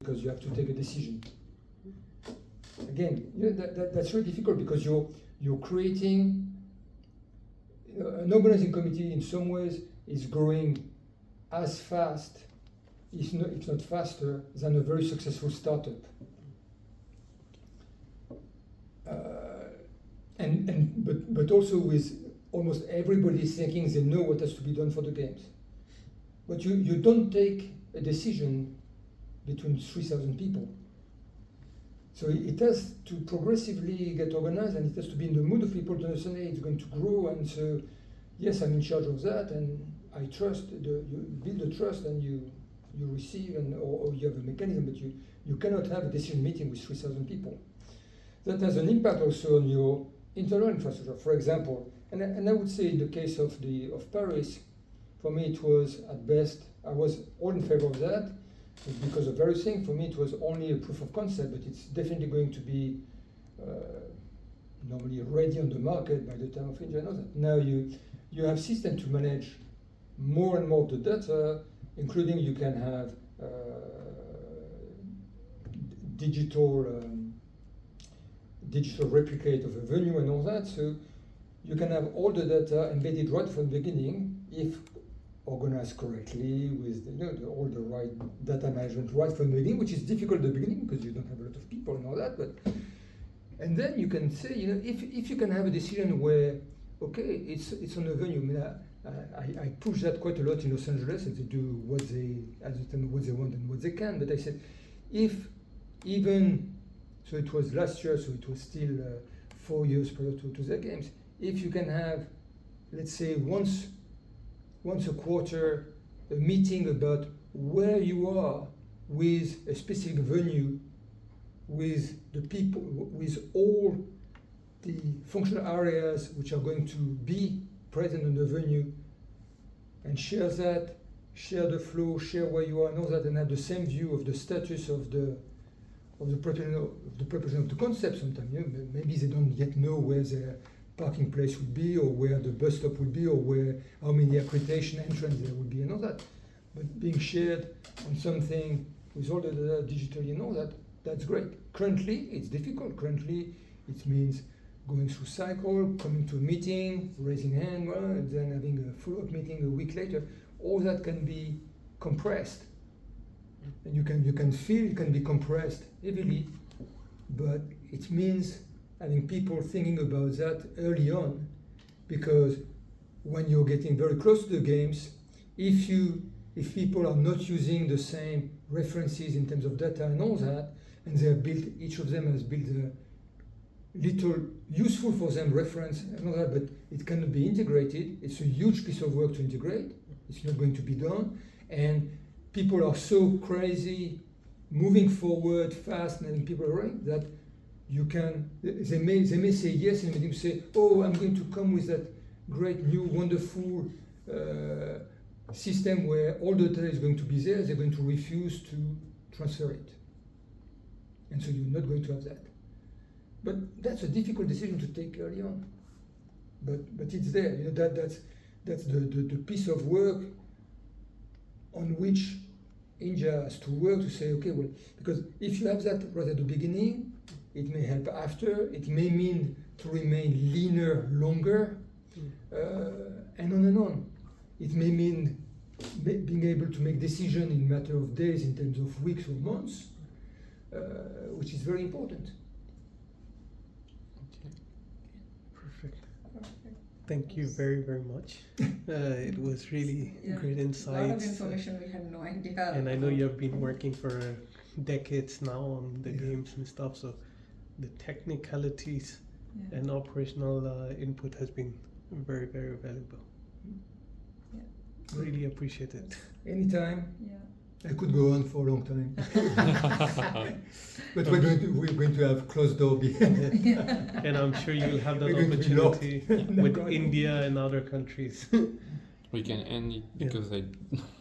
because you have to take a decision. Again, that's really difficult because you're creating an organizing committee. In some ways, is growing as fast, if not faster, than a very successful startup. But also with almost everybody thinking they know what has to be done for the games. But you don't take a decision between 3,000 people. So it has to progressively get organized, and it has to be in the mood of people to understand, hey, it's going to grow, and so yes, I'm in charge of that, and I trust. You build the trust, and you receive, or you have a mechanism, but you cannot have a decision meeting with 3,000 people. That has an impact also on your internal infrastructure. For example, and I would say in the case of Paris, for me it was at best, I was all in favor of that. Because of various things, for me it was only a proof of concept, but it's definitely going to be normally ready on the market by the time of India. I know that. Now you have systems to manage more and more of the data, including you can have digital replicate of a venue and all that. So you can have all the data embedded right from the beginning if organized correctly with all the right data management right from the beginning, which is difficult at the beginning because you don't have a lot of people and all that. And then you can say, if you can have a decision where, okay, it's on a venue. I mean, I push that quite a lot in Los Angeles, and they do what they want and what they can. But I said, so it was last year, so it was still 4 years prior to their games. If you can have, let's say, once a quarter, a meeting about where you are with a specific venue, with the people, with all the functional areas which are going to be present in the venue, and share that, share the flow, share where you are, and all that, and have the same view of the status of the preparation of the concept. Sometimes, maybe they don't yet know where their parking place would be, or where the bus stop would be, or how many accreditation entrance there would be, and all that. But being shared on something with all the data digitally and all that, that's great. Currently, it's difficult. Currently, it means going through cycle, coming to a meeting, raising hand, and then having a follow-up meeting a week later. All that can be compressed, and you can feel it can be compressed heavily, but it means having people thinking about that early on, because when you're getting very close to the games, if people are not using the same references in terms of data and all that, and they have built, each of them has built a little useful for them reference and all that, but it cannot be integrated. It's a huge piece of work to integrate. It's not going to be done, and people are so crazy, moving forward fast, and people are running that they may say yes in a meeting, say, oh, I'm going to come with that great new wonderful system where all the data is going to be there. They're going to refuse to transfer it, and so you're not going to have that. But that's a difficult decision to take early on. But it's there. That's the piece of work on which India has to work to say, okay, well, because if you have that right at the beginning, it may help after. It may mean to remain leaner longer, and on and on. It may mean being able to make decisions in a matter of days in terms of weeks or months, which is very important. Okay. Perfect. Thank you very, very much. It was really great insights. A lot of information we had no idea. And I know you have been working for decades now on the games and stuff, so the technicalities and operational input has been very, very valuable. Yeah. Really appreciate it. Anytime. Yeah. I could go on for a long time. But we're going to have closed door behind. And I'm sure you'll have that We're going to be locked. opportunity with India and other countries. We can end it because